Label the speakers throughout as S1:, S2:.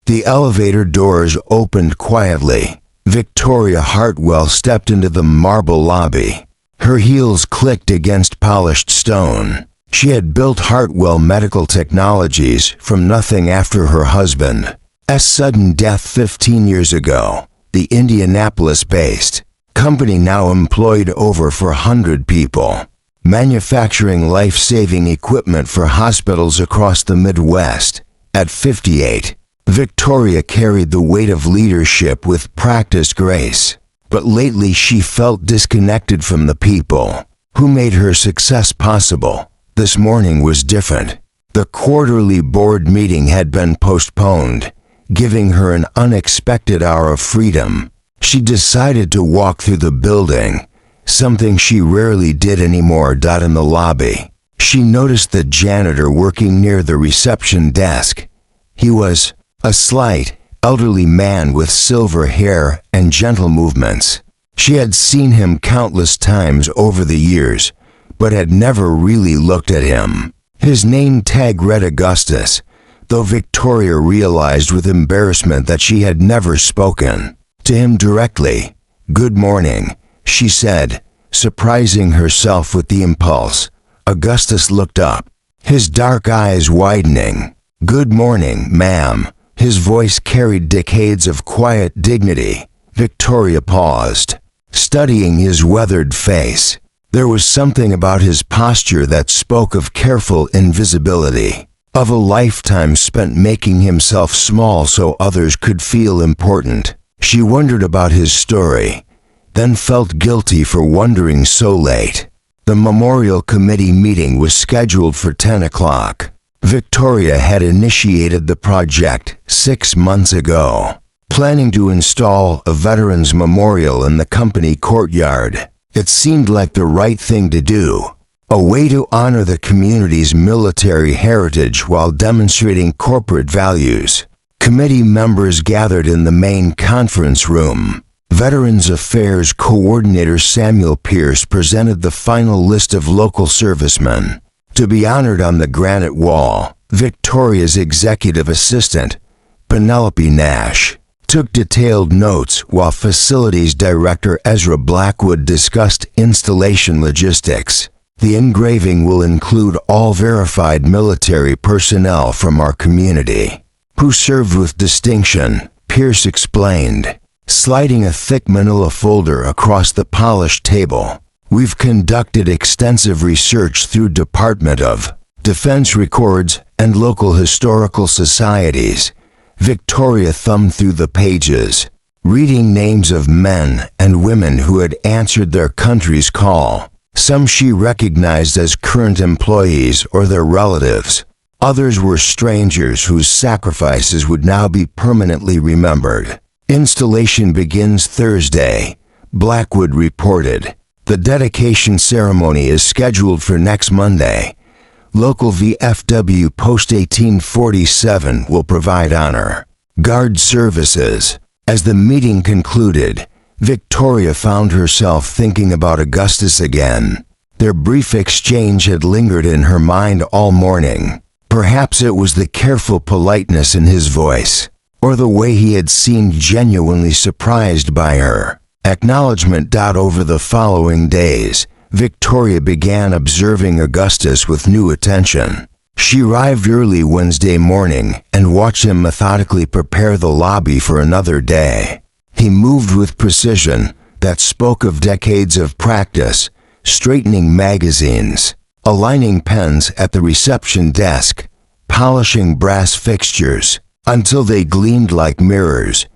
S1: The elevator doors opened quietly. Victoria Hartwell stepped into the marble lobby. Her heels clicked against polished stone. She had built Hartwell Medical Technologies from nothing after her husband's sudden death 15 years ago. The Indianapolis-based company now employed over 400 people, manufacturing life-saving equipment for hospitals across the Midwest. At 58, Victoria carried the weight of leadership with practiced grace, but lately she felt disconnected from the people who made her success possible. This morning was different. The quarterly board meeting had been postponed, giving her an unexpected hour of freedom. She decided to walk through the building, something she rarely did anymore. In the lobby, she noticed the janitor working near the reception desk. He was a slight, elderly man with silver hair and gentle movements. She had seen him countless times over the years, but had never really looked at him. His name tag read Augustus, though Victoria realized with embarrassment that she had never spoken to him directly. "Good morning," she said, surprising herself with the impulse. Augustus looked up, his dark eyes widening. "Good morning, ma'am." His voice carried decades of quiet dignity. Victoria paused, studying his weathered face. There was something about his posture that spoke of careful invisibility, of a lifetime spent making himself small so others could feel important. She wondered about his story, then felt guilty for wondering so late. The memorial committee meeting was scheduled for 10 o'clock. Victoria had initiated the project 6 months ago, planning to install a veterans memorial in the company courtyard. It seemed like the right thing to do, a way to honor the community's military heritage while demonstrating corporate values. Committee members gathered in the main conference room. Veterans Affairs Coordinator Samuel Pierce presented the final list of local servicemen to be honored on the granite wall. Victoria's executive assistant, Penelope Nash, took detailed notes while Facilities Director Ezra Blackwood discussed installation logistics. "The engraving will include all verified military personnel from our community who served with distinction," Pierce explained, sliding a thick manila folder across the polished table. "We've conducted extensive research through Department of Defense records and local historical societies." Victoria thumbed through the pages, reading names of men and women who had answered their country's call. Some she recognized as current employees or their relatives. Others were strangers whose sacrifices would now be permanently remembered. "Installation begins Thursday," Blackwood reported. "The dedication ceremony is scheduled for next Monday. Local VFW Post 1847 will provide honor guard services." As the meeting concluded, Victoria found herself thinking about Augustus again. Their brief exchange had lingered in her mind all morning. Perhaps it was the careful politeness in his voice, or the way he had seemed genuinely surprised by her acknowledgement. Over the following days, Victoria began observing Augustus with new attention. She arrived early Wednesday morning and watched him methodically prepare the lobby for another day. He moved with precision that spoke of decades of practice, straightening magazines, aligning pens at the reception desk, polishing brass fixtures until they gleamed like mirrors.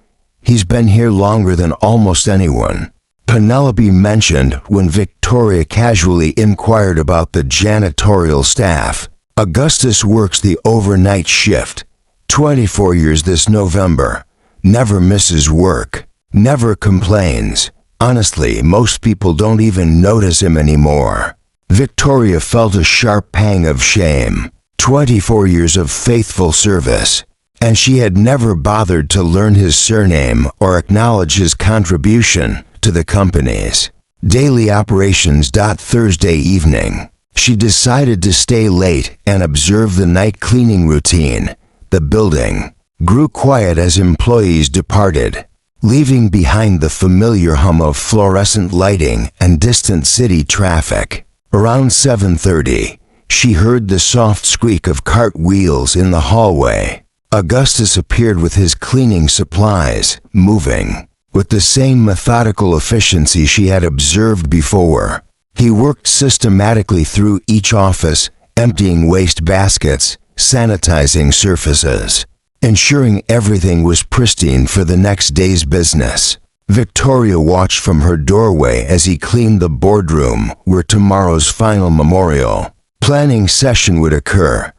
S1: "He's been here longer than almost anyone," Penelope mentioned when Victoria casually inquired about the janitorial staff. "Augustus works the overnight shift, 24 years this November, never misses work, never complains. Honestly, most people don't even notice him anymore." Victoria felt a sharp pang of shame. 24 years of faithful service, and she had never bothered to learn his surname or acknowledge his contribution to the company's daily operations. Thursday evening, she decided to stay late and observe the night cleaning routine. The building grew quiet as employees departed, leaving behind the familiar hum of fluorescent lighting and distant city traffic. Around 7:30, she heard the soft squeak of cart wheels in the hallway. Augustus appeared with his cleaning supplies, moving with the same methodical efficiency she had observed before. He worked systematically through each office, emptying waste baskets, sanitizing surfaces, ensuring everything was pristine for the next day's business. Victoria watched from her doorway as he cleaned the boardroom where tomorrow's final memorial planning session would occur.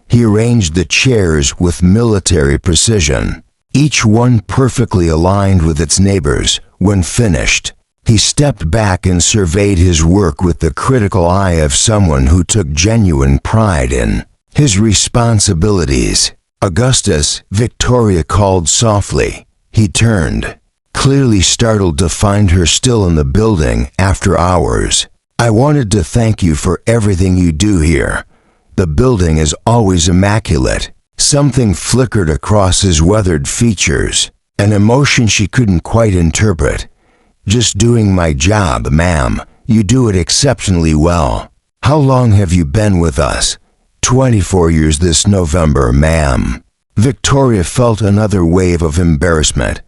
S1: He arranged the chairs with military precision, each one perfectly aligned with its neighbors. When finished, he stepped back and surveyed his work with the critical eye of someone who took genuine pride in his responsibilities. "Augustus," Victoria called softly. He turned, clearly startled to find her still in the building after hours. "I wanted to thank you for everything you do here. The building is always immaculate." Something flickered across his weathered features, an emotion she couldn't quite interpret. "Just doing my job, ma'am. You do it exceptionally well." "How long have you been with us?" 24 years this November, ma'am." Victoria felt another wave of embarrassment.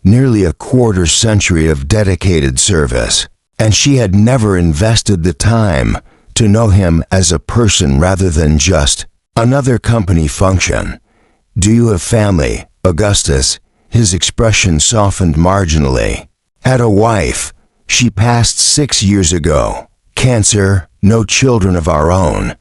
S1: Nearly a quarter century of dedicated service, and she had never invested the time to know him as a person rather than just another company function. "Do you have family, Augustus?" His expression softened marginally. "Had a wife. She passed 6 years ago. Cancer, no children of our own."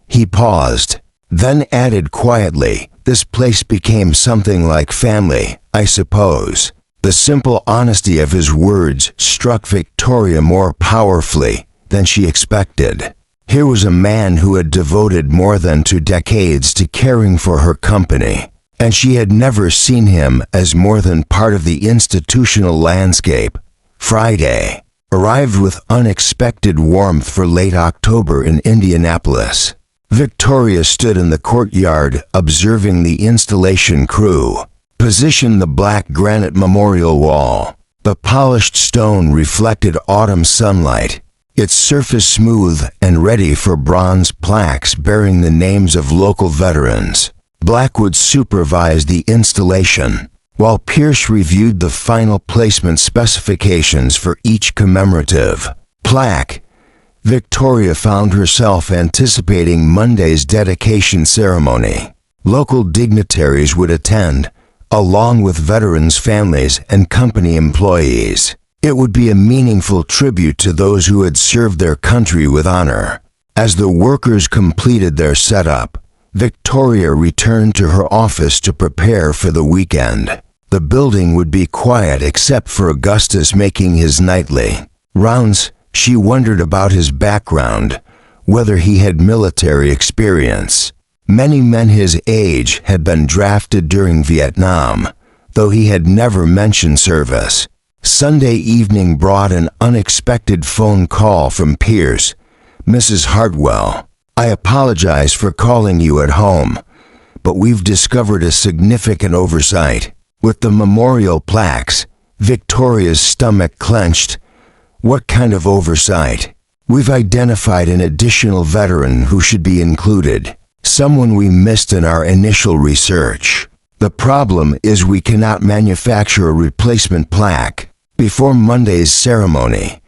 S1: He paused, then added quietly, "This place became something like family, I suppose." The simple honesty of his words struck Victoria more powerfully than she expected. Here was a man who had devoted more than 2 decades to caring for her company, and she had never seen him as more than part of the institutional landscape. Friday arrived with unexpected warmth for late October in Indianapolis. Victoria stood in the courtyard observing the installation crew position the black granite memorial wall. The polished stone reflected autumn sunlight, its surface smooth and ready for bronze plaques bearing the names of local veterans. Blackwood supervised the installation, while Pierce reviewed the final placement specifications for each commemorative plaque. Victoria found herself anticipating Monday's dedication ceremony. Local dignitaries would attend, along with veterans' families and company employees. It would be a meaningful tribute to those who had served their country with honor. As the workers completed their setup, Victoria returned to her office to prepare for the weekend. The building would be quiet except for Augustus making his nightly rounds. She wondered about his background, whether he had military experience. Many men his age had been drafted during Vietnam, though he had never mentioned service. Sunday evening brought an unexpected phone call from Pierce. "Mrs. Hartwell, I apologize for calling you at home, but we've discovered a significant oversight with the memorial plaques." Victoria's stomach clenched. "What kind of oversight?" "We've identified an additional veteran who should be included, someone we missed in our initial research. The problem is we cannot manufacture a replacement plaque before Monday's ceremony."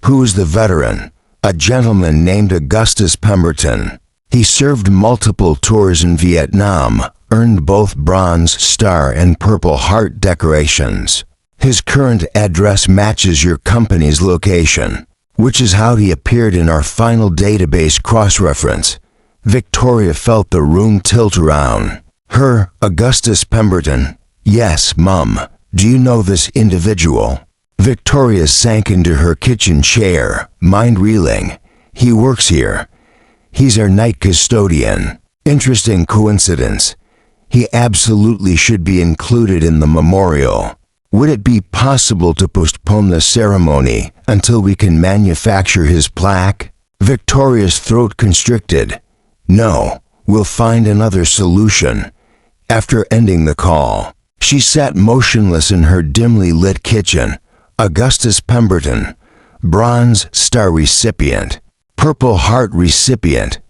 S1: "Who is the veteran?" "A gentleman named Augustus Pemberton. He served multiple tours in Vietnam, earned both Bronze Star and Purple Heart decorations. His current address matches your company's location, which is how he appeared in our final database cross-reference." Victoria felt the room tilt around. "Her, Augustus Pemberton?" "Yes, Mum. Do you know this individual?" Victoria sank into her kitchen chair, mind reeling. "He works here. He's our night custodian." "Interesting coincidence. He absolutely should be included in the memorial. Would it be possible to postpone the ceremony until we can manufacture his plaque?" Victoria's throat constricted. "No, we'll find another solution." After ending the call, she sat motionless in her dimly lit kitchen. Augustus Pemberton, Bronze Star recipient, Purple Heart recipient,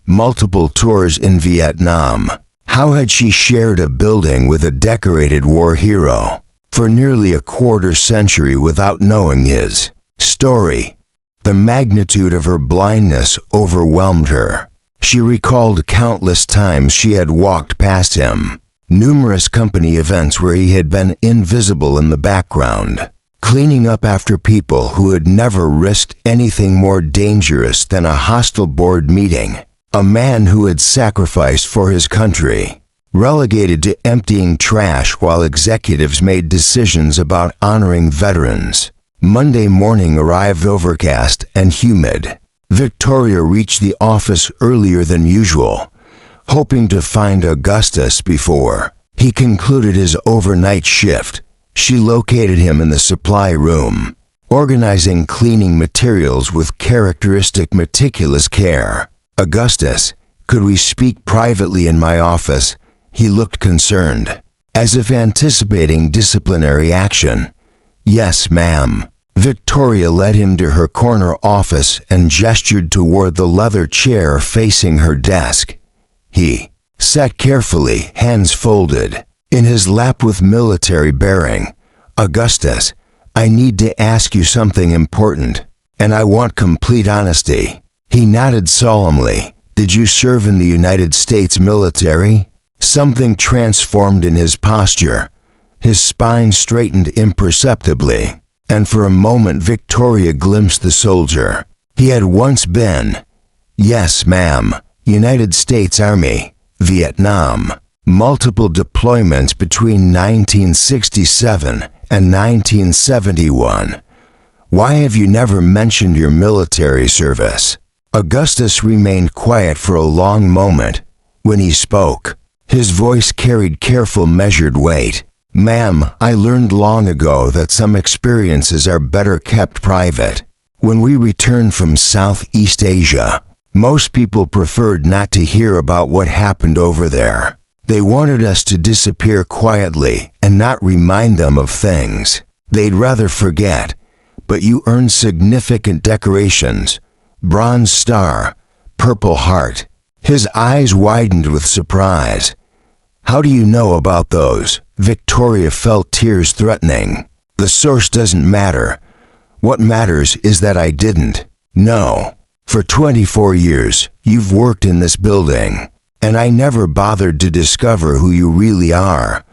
S1: multiple tours in Vietnam. How had she shared a building with a decorated war hero for nearly a quarter century without knowing his story? The magnitude of her blindness overwhelmed her. She recalled countless times she had walked past him, numerous company events where he had been invisible in the background, cleaning up after people who had never risked anything more dangerous than a hostile board meeting. A man who had sacrificed for his country, relegated to emptying trash while executives made decisions about honoring veterans. Monday morning arrived overcast and humid. Victoria reached the office earlier than usual, hoping to find Augustus before he concluded his overnight shift. She located him in the supply room, organizing cleaning materials with characteristic meticulous care. "Augustus, could we speak privately in my office?" He looked concerned, as if anticipating disciplinary action. "Yes, ma'am." Victoria led him to her corner office and gestured toward the leather chair facing her desk. He sat carefully, hands folded, in his lap with military bearing. "Augustus, I need to ask you something important, and I want complete honesty." He nodded solemnly. "Did you serve in the United States military?" Something transformed in his posture. His spine straightened imperceptibly, and for a moment Victoria glimpsed the soldier he had once been. "Yes, ma'am. United States Army, Vietnam. Multiple deployments between 1967 and 1971. Why have you never mentioned your military service?" Augustus remained quiet for a long moment. When he spoke, his voice carried careful, measured weight. "Ma'am, I learned long ago that some experiences are better kept private. When we returned from Southeast Asia, most people preferred not to hear about what happened over there. They wanted us to disappear quietly and not remind them of things they'd rather forget. But you earned significant decorations. Bronze Star, Purple Heart." His eyes widened with surprise. "How do you know about those?" Victoria felt tears threatening. "The source doesn't matter. What matters is that I didn't know. For 24 years, you've worked in this building, and I never bothered to discover who you really are."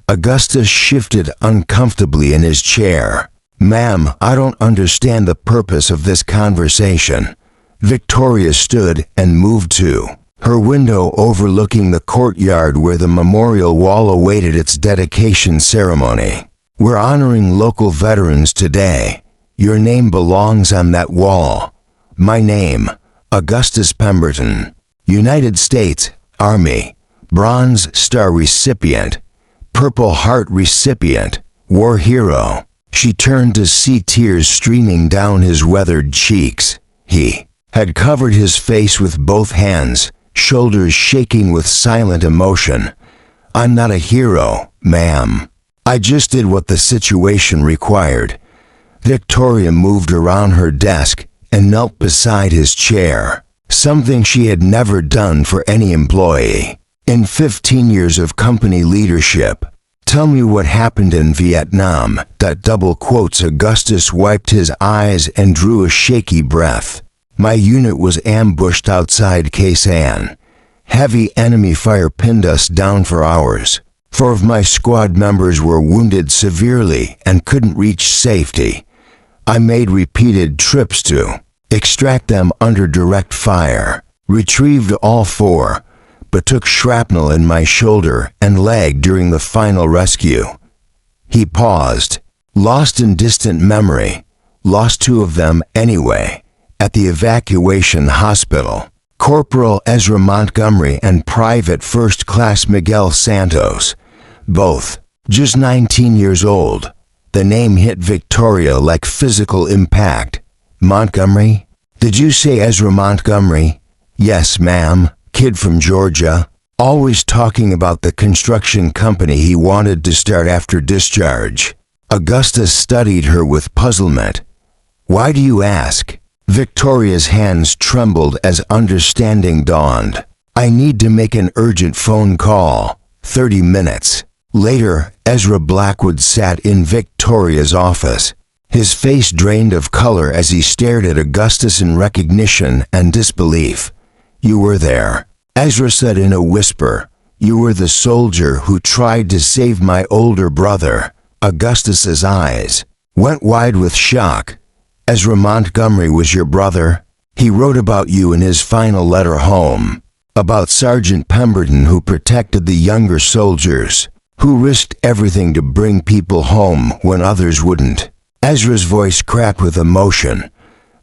S1: Augustus shifted uncomfortably in his chair. "Ma'am, I don't understand the purpose of this conversation." Victoria stood and moved to her window overlooking the courtyard where the memorial wall awaited its dedication ceremony. "We're honoring local veterans today. Your name belongs on that wall." "My name, Augustus Pemberton, United States Army, Bronze Star recipient, Purple Heart recipient, war hero." She turned to see tears streaming down his weathered cheeks. He had covered his face with both hands, shoulders shaking with silent emotion. "I'm not a hero, ma'am. I just did what the situation required." Victoria moved around her desk and knelt beside his chair, something she had never done for any employee in 15 years of company leadership. "Tell me what happened in Vietnam." Double quotes. Augustus wiped his eyes and drew a shaky breath. "My unit was ambushed outside Khe Sanh. Heavy enemy fire pinned us down for hours. 4 of my squad members were wounded severely and couldn't reach safety. I made repeated trips to extract them under direct fire, retrieved all 4, but took shrapnel in my shoulder and leg during the final rescue." He paused, lost in distant memory. "Lost 2 of them anyway, at the evacuation hospital. Corporal Ezra Montgomery and Private First Class Miguel Santos, both just 19 years old." The name hit Victoria like physical impact. "Montgomery? Did you say Ezra Montgomery?" "Yes, ma'am. Kid from Georgia." always talking about the construction company he wanted to start after discharge. Augustus studied her with puzzlement. "Why do you ask?" Victoria's hands trembled as understanding dawned. "I need to make an urgent phone call." 30 minutes. Later, Ezra Blackwood sat in Victoria's office. His face drained of color as he stared at Augustus in recognition and disbelief. "You were there," Ezra said in a whisper. "You were the soldier who tried to save my older brother." Augustus's eyes went wide with shock. "Ezra Montgomery was your brother? He wrote about you in his final letter home. About Sergeant Pemberton who protected the younger soldiers, who risked everything to bring people home when others wouldn't." Ezra's voice cracked with emotion.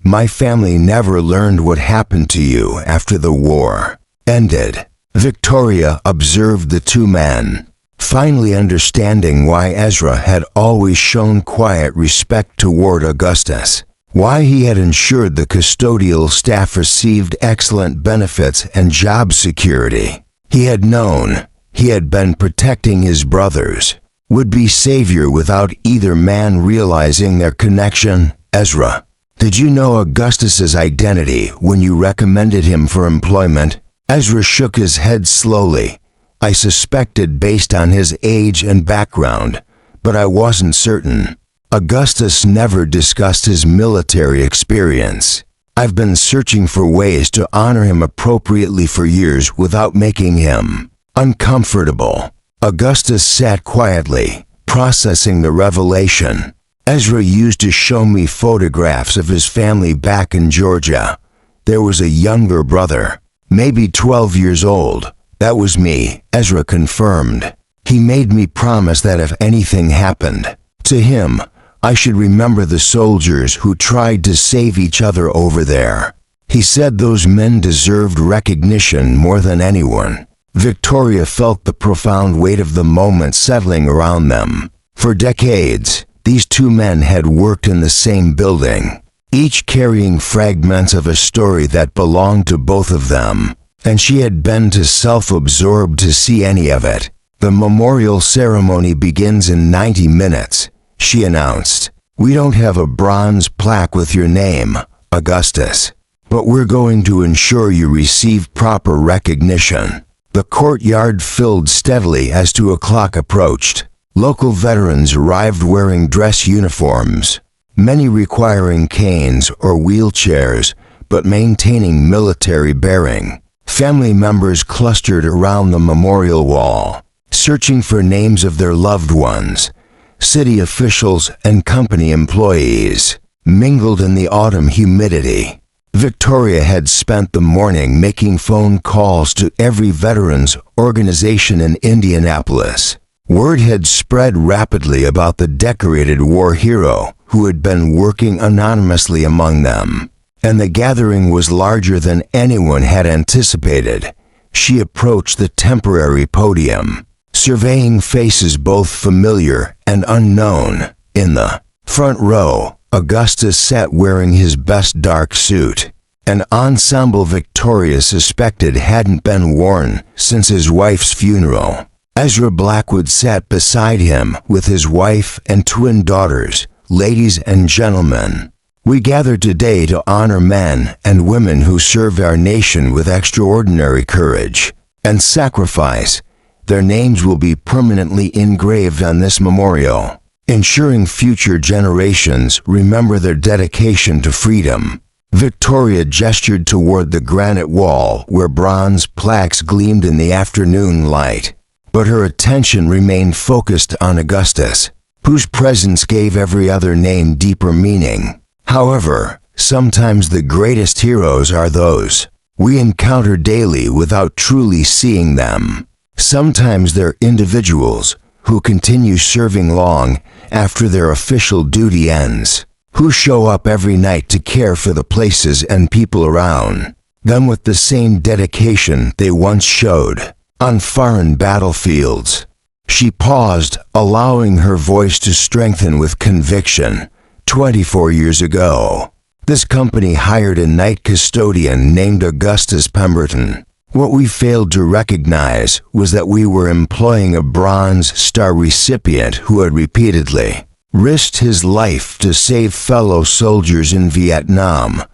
S1: "My family never learned what happened to you after the war ended." Victoria observed the two men, finally understanding why Ezra had always shown quiet respect toward Augustus, why he had ensured the custodial staff received excellent benefits and job security. He had known he had been protecting his brothers, would-be savior without either man realizing their connection. "Ezra, did you know Augustus's identity when you recommended him for employment?" Ezra shook his head slowly. "I suspected based on his age and background, but I wasn't certain." Augustus never discussed his military experience. "I've been searching for ways to honor him appropriately for years without making him uncomfortable." Augustus sat quietly, processing the revelation. "Ezra used to show me photographs of his family back in Georgia. There was a younger brother, maybe 12 years old. That was me," Ezra confirmed. "He made me promise that if anything happened to him, I should remember the soldiers who tried to save each other over there. He said those men deserved recognition more than anyone." Victoria felt the profound weight of the moment settling around them. For decades, these two men had worked in the same building, each carrying fragments of a story that belonged to both of them, and she had been too self-absorbed to see any of it. "The memorial ceremony begins in 90 minutes, she announced. "We don't have a bronze plaque with your name, Augustus, but we're going to ensure you receive proper recognition." The courtyard filled steadily as 2 o'clock approached. Local veterans arrived wearing dress uniforms, many requiring canes or wheelchairs, but maintaining military bearing. Family members clustered around the memorial wall, searching for names of their loved ones. City officials and company employees mingled in the autumn humidity. Victoria had spent the morning making phone calls to every veterans organization in Indianapolis. Word had spread rapidly about the decorated war hero who had been working anonymously among them, and the gathering was larger than anyone had anticipated. She approached the temporary podium, surveying faces both familiar and unknown. In the front row, Augustus sat wearing his best dark suit, an ensemble Victoria suspected hadn't been worn since his wife's funeral. Ezra Blackwood sat beside him with his wife and twin daughters. "Ladies and gentlemen, we gather today to honor men and women who served our nation with extraordinary courage and sacrifice. Their names will be permanently engraved on this memorial, ensuring future generations remember their dedication to freedom." Victoria gestured toward the granite wall where bronze plaques gleamed in the afternoon light, but her attention remained focused on Augustus, whose presence gave every other name deeper meaning. However, sometimes the greatest heroes are those we encounter daily without truly seeing them. Sometimes they're individuals who continue serving long after their official duty ends, who show up every night to care for the places and people around them with the same dedication they once showed on foreign battlefields. She paused, allowing her voice to strengthen with conviction. 24 years ago, this company hired a night custodian named Augustus Pemberton. What we failed to recognize was that we were employing a Bronze Star recipient who had repeatedly risked his life to save fellow soldiers in Vietnam.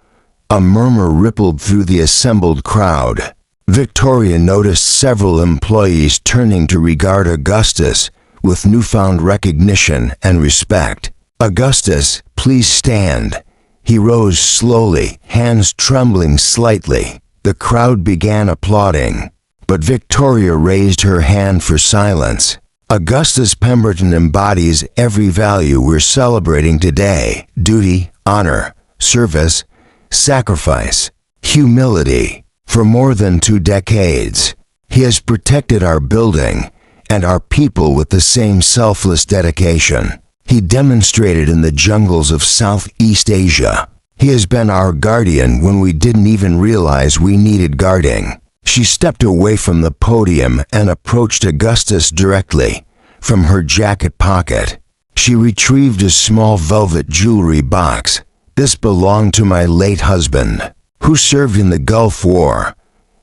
S1: A murmur rippled through the assembled crowd. Victoria noticed several employees turning to regard Augustus with newfound recognition and respect. "Augustus, please stand." He rose slowly, hands trembling slightly. The crowd began applauding, but Victoria raised her hand for silence. Augustus Pemberton embodies every value we're celebrating today: duty, honor, service, sacrifice, humility. For more than 2 decades, he has protected our building and our people with the same selfless dedication he demonstrated in the jungles of Southeast Asia. He has been our guardian when we didn't even realize we needed guarding. She stepped away from the podium and approached Augustus directly. From her jacket pocket, she retrieved a small velvet jewelry box. "This belonged to my late husband, who served in the Gulf War.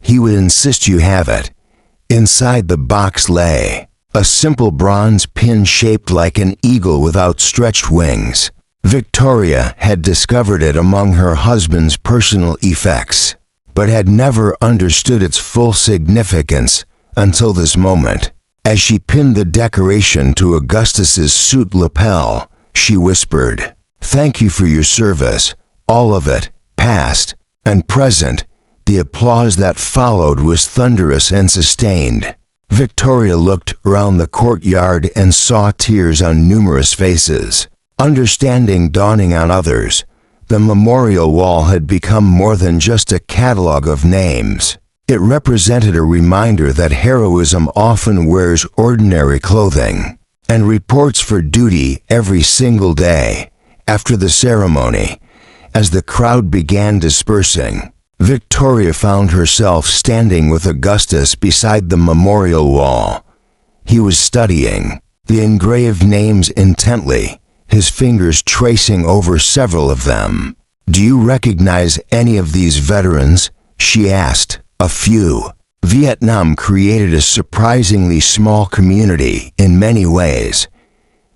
S1: He would insist you have it." Inside the box lay a simple bronze pin shaped like an eagle with outstretched wings. Victoria had discovered it among her husband's personal effects, but had never understood its full significance until this moment. As she pinned the decoration to Augustus's suit lapel, she whispered, "Thank you for your service, all of it, past and present." The applause that followed was thunderous and sustained. Victoria looked around the courtyard and saw tears on numerous faces. Understanding dawning on others, the memorial wall had become more than just a catalog of names. It represented a reminder that heroism often wears ordinary clothing, and reports for duty every single day. After the ceremony, as the crowd began dispersing, Victoria found herself standing with Augustus beside the memorial wall. He was studying the engraved names intently, his fingers tracing over several of them. "Do you recognize any of these veterans?" she asked. "A few." Vietnam created a surprisingly small community in many ways.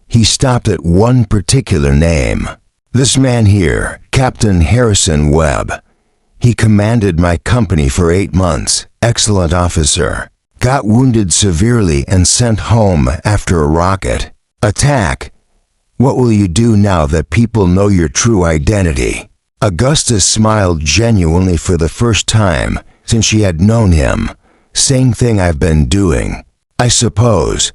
S1: He stopped at one particular name. "This man here, Captain Harrison Webb. He commanded my company for 8 months. Excellent officer. Got wounded severely and sent home after a rocket attack. What will you do now that people know your true identity?" Augustus smiled genuinely for the first time since she had known him. "Same thing I've been doing, I suppose.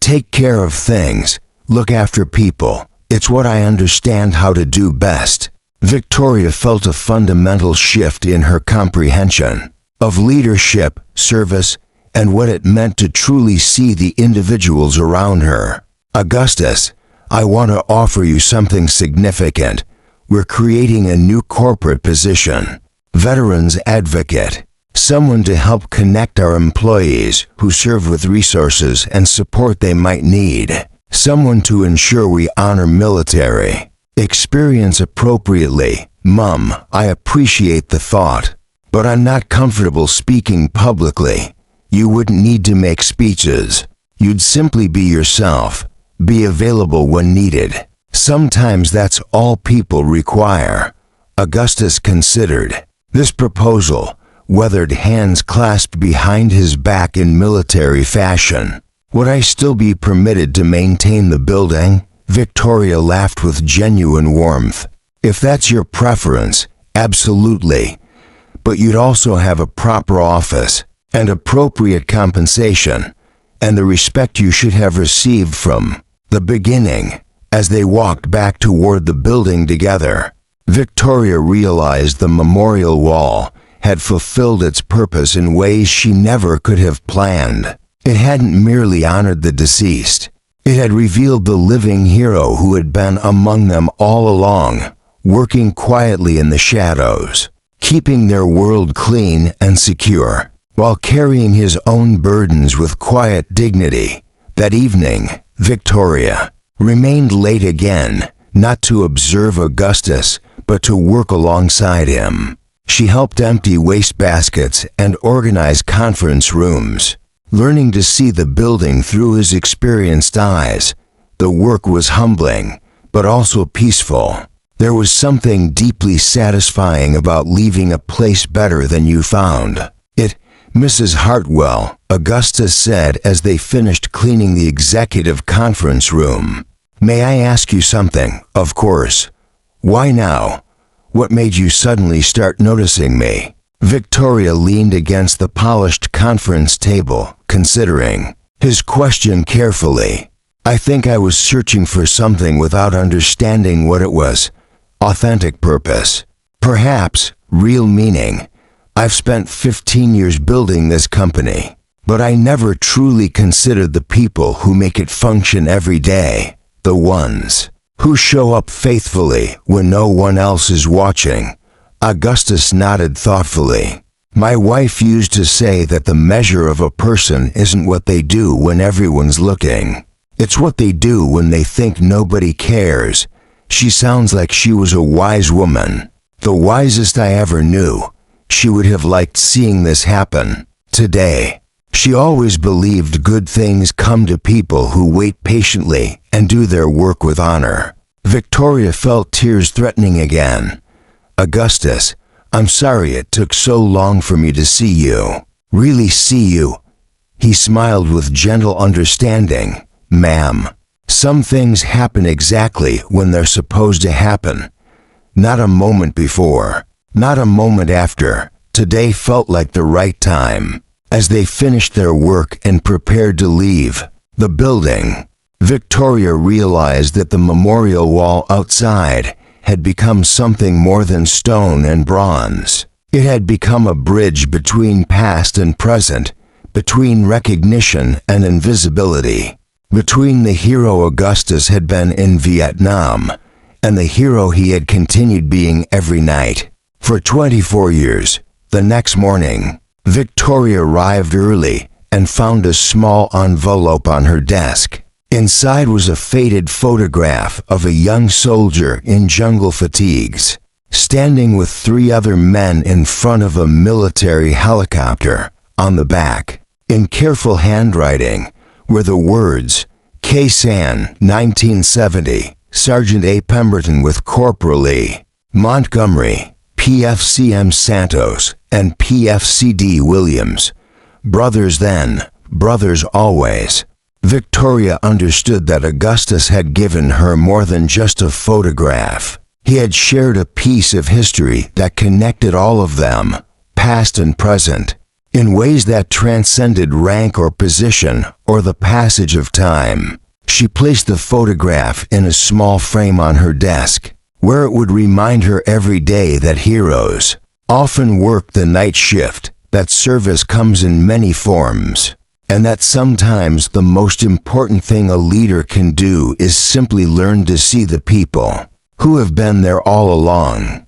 S1: Take care of things, look after people. It's what I understand how to do best." Victoria felt a fundamental shift in her comprehension of leadership, service, and what it meant to truly see the individuals around her. "Augustus, I want to offer you something significant. We're creating a new corporate position, Veterans Advocate, someone to help connect our employees who serve with resources and support they might need, someone to ensure we honor military experience appropriately. Mom, I appreciate the thought, but I'm not comfortable speaking publicly. You wouldn't need to make speeches. You'd simply be yourself. Be available when needed. Sometimes that's all people require." Augustus considered. This proposal, weathered hands clasped behind his back in military fashion. "Would I still be permitted to maintain the building?" Victoria laughed with genuine warmth. "If that's your preference, absolutely. But you'd also have a proper office, and appropriate compensation, and the respect you should have received from the beginning." As they walked back toward the building together, Victoria realized the memorial wall had fulfilled its purpose in ways she never could have planned. It hadn't merely honored the deceased. It had revealed the living hero who had been among them all along, working quietly in the shadows, keeping their world clean and secure, while carrying his own burdens with quiet dignity. That evening, Victoria remained late again, not to observe Augustus, but to work alongside him. She helped empty wastebaskets and organize conference rooms. Learning to see the building through his experienced eyes, the work was humbling, but also peaceful. There was something deeply satisfying about leaving a place better than you found it. Mrs. Hartwell, Augustus said as they finished cleaning the executive conference room. May I ask you something? Of course. Why now? What made you suddenly start noticing me? Victoria leaned against the polished conference table, considering his question carefully. I think I was searching for something without understanding what it was. Authentic purpose. Perhaps real meaning. I've spent 15 years building this company, but I never truly considered the people who make it function every day, the ones who show up faithfully when no one else is watching. Augustus nodded thoughtfully. My wife used to say that the measure of a person isn't what they do when everyone's looking. It's what they do when they think nobody cares. She sounds like she was a wise woman, the wisest I ever knew. She would have liked seeing this happen today. She always believed good things come to people who wait patiently and do their work with honor. Victoria felt tears threatening again. Augustus, I'm sorry it took so long for me to see you. Really see you. He smiled with gentle understanding. Ma'am, some things happen exactly when they're supposed to happen. Not a moment before. Not a moment after. Today felt like the right time. As they finished their work and prepared to leave the building, Victoria realized that the memorial wall outside had become something more than stone and bronze. It had become a bridge between past and present, between recognition and invisibility, between the hero Augustus had been in Vietnam and the hero he had continued being every night. For 24 years, the next morning, Victoria arrived early and found a small envelope on her desk. Inside was a faded photograph of a young soldier in jungle fatigues, standing with 3 other men in front of a military helicopter. On the back, in careful handwriting, were the words, K-San, 1970, Sergeant A. Pemberton with Corporal E. Montgomery, PFCM Santos, and PFCD Williams. Brothers then, brothers always. Victoria understood that Augustus had given her more than just a photograph. He had shared a piece of history that connected all of them, past and present, in ways that transcended rank or position or the passage of time. She placed the photograph in a small frame on her desk, where it would remind her every day that heroes often work the night shift, that service comes in many forms, and that sometimes the most important thing a leader can do is simply learn to see the people who have been there all along.